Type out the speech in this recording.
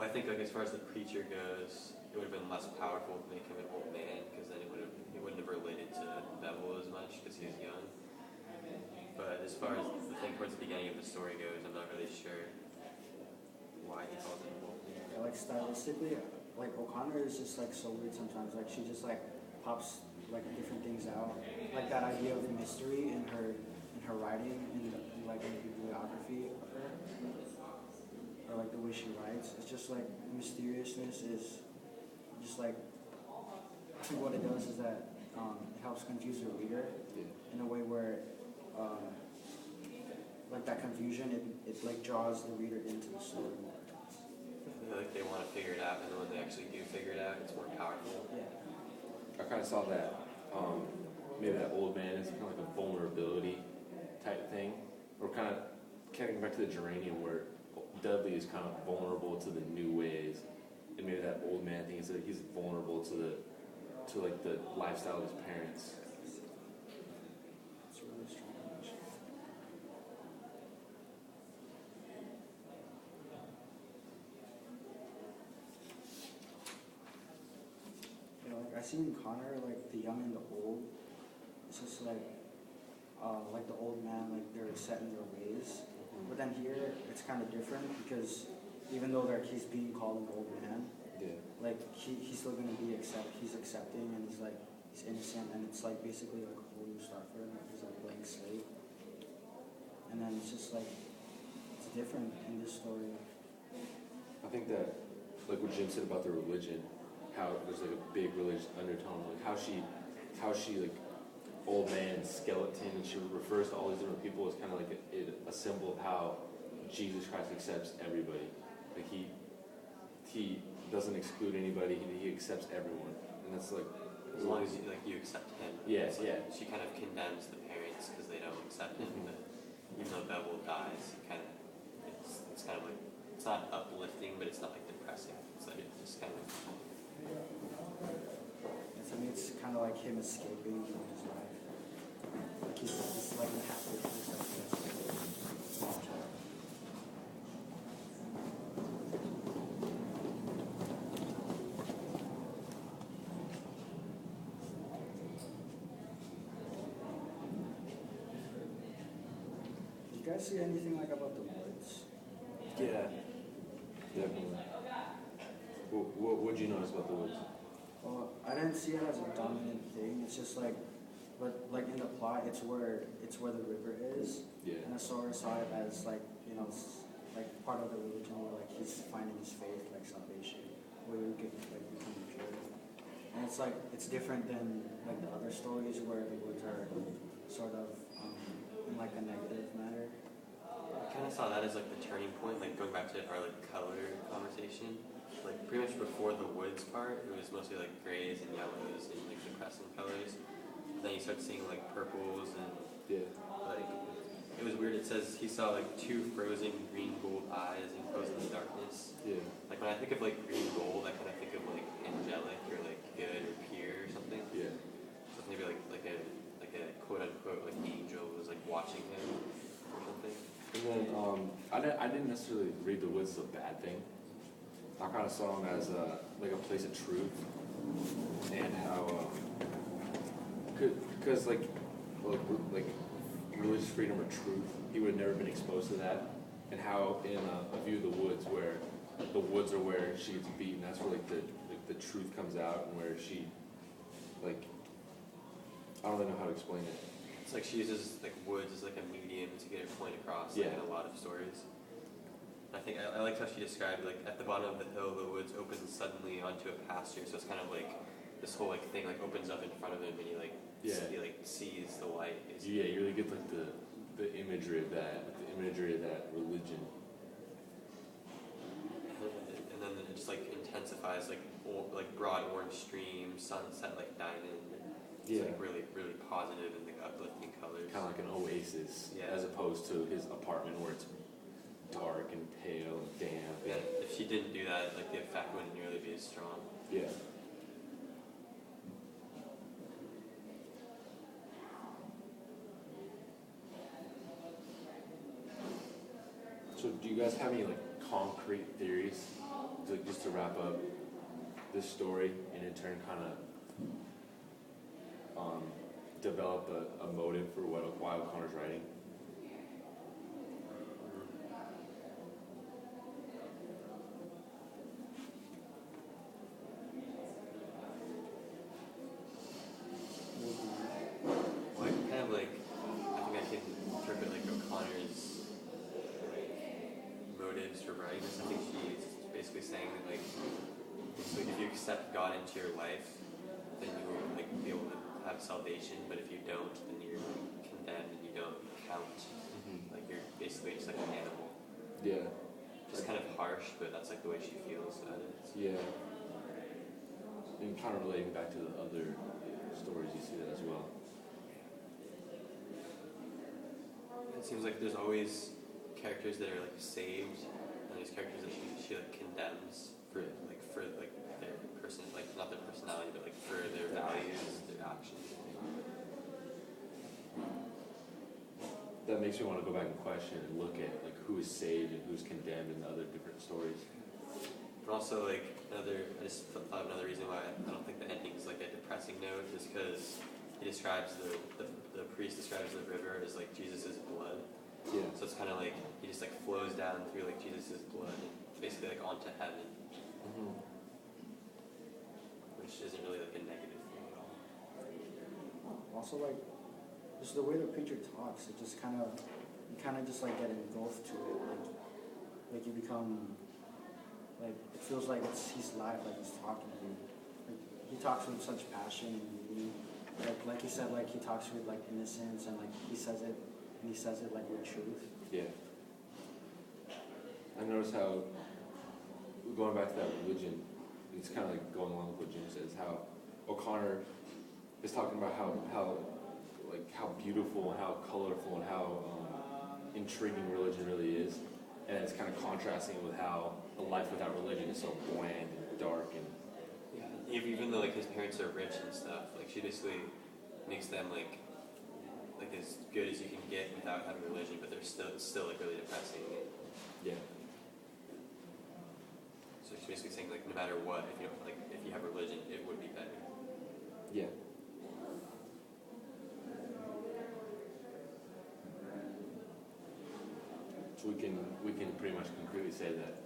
Well, I think like as far as the preacher goes, it would have been less powerful to make him an old man because then he wouldn't have related to Neville as much because he was young. But as far as the thing towards the beginning of the story goes, I'm not really sure why he calls it an old man. Yeah, like stylistically, like O'Connor is just like so weird sometimes. Like she just like pops like different things out. Like that idea of mystery in her writing and like in the bibliography of her, or like the way she writes. It's just like mysteriousness is just like I think what it does is that it helps confuse the reader in a way where like that confusion it like draws the reader into the story more. I feel like they want to figure it out, and then when they actually do figure it out, it's more powerful. Yeah. I kind of saw that maybe that old man is kind of like a vulnerability type thing, or kind of back to the geranium where Dudley is kind of vulnerable to the new ways, and maybe that old man thing is that he's vulnerable to like the lifestyle of his parents. It's really strange. You know, like I see in Connor, like the young and the old, it's just like the old man, like they're set in their ways. But then here, it's kind of different because even though he's being called an old man, like he's still gonna be he's accepting and he's innocent, and it's like basically like a whole new start for him. Like he's like a blank slate, and then it's just like it's different in this story. I think that, like what Jim said about the religion, how there's like a big religious undertone, like how she like old man skeleton, and she refers to all these different people as kind of like a symbol of how Jesus Christ accepts everybody. Like he doesn't exclude anybody. He accepts everyone, and that's like As long as you accept him. Yes, like, yeah. She kind of condemns the parents because they don't accept him. But even though Bevel dies, it's kind of like it's not uplifting, but it's not like depressing. It's like it's just kind of. And to me, it's kind of like him escaping from his life. Like he's like happy for himself. Did you guys see anything like about the woods? yeah, definitely. What'd you notice about the woods? Well, I didn't see it as a dominant thing. It's just like, but like in the plot, it's where the river is. Yeah. And I saw it as like like part of the religion where like he's finding his faith, like salvation, where you can like become pure. And it's like it's different than like the other stories where the woods are sort of in like a negative manner. I kind of saw that as like the turning point, like going back to our like color conversation. Like pretty much before the woods part, it was mostly like grays and yellows and like depressing colors. Then you start seeing like purples and like it was weird. It says he saw like two frozen green gold eyes enclosed in the darkness. Yeah. Like when I think of like green gold, I kind of think of like angelic or like good or pure or something. Yeah. So maybe like a quote unquote like angel was like watching him or something. And then I didn't necessarily read the woods as a bad thing. I kind of saw him as like a place of truth, and how because like religious freedom or truth, he would have never been exposed to that, and how in A View of the Woods, where the woods are where she gets beaten, that's where like the truth comes out, and where she like I don't really know how to explain it. It's like she uses like woods as like a medium to get her point across like, in a lot of stories. I think I liked how she described like at the bottom of the hill the woods opens suddenly onto a pasture, so it's kind of like this whole like thing like opens up in front of him and he sees the light. Basically. Yeah, you really get like the imagery of that, religion. And then it just like intensifies like broad orange stream, sunset like diamond. It's like really, really positive and like uplifting colors. Kind of like an oasis, as opposed to his apartment where it's dark and pale and damp. Yeah, if she didn't do that, like the effect wouldn't nearly be as strong. Yeah. So do you guys have any like concrete theories, just to wrap up this story, and in turn kind of develop a motive for why O'Connor's writing? Well, I can kind of like, I think I can interpret like O'Connor's motives for writing this. I think she's basically saying that like, it's like if you accept God into your life, then you will like be able to have salvation. But if you don't, then you're like, condemned and you don't count. Like you're basically just like an animal. Yeah. Just kind of harsh, but that's like the way she feels about it. Yeah. And kind of relating back to the other stories, you see that as well. It seems like there's always characters that are like saved, and there's characters that she like condemns for their person, like not their personality, but like for their values, their actions. That makes me want to go back and question and look at like who is saved and who's condemned in the other different stories. But also like I just thought of another reason why I don't think the ending is like a depressing note is because he describes the priest describes the river as like Jesus' blood. Yeah. So it's kind of like he just like flows down through like Jesus' blood and basically like onto heaven, which isn't really like a negative thing at all. Also, like, just the way the preacher talks, it just kind of, you kind of just like get engulfed to it. Like you become, like, it feels like it's his life, like he's talking to you. Like, he talks with such passion and meaning. Like he said, like he talks with like innocence and like he says it like with truth. Yeah. I noticed how, going back to that religion, it's kind of like going along with what Jim says, how O'Connor is talking about how beautiful and how colorful and how intriguing religion really is, and it's kind of contrasting with how a life without religion is so bland and dark and. Yeah. Even though like his parents are rich and stuff, like she basically makes them like as good as you can get without having religion, but they're still like really depressing. Yeah. So she's basically saying like no matter what, if you have religion, it would be better. Yeah. So we can pretty much concretely say that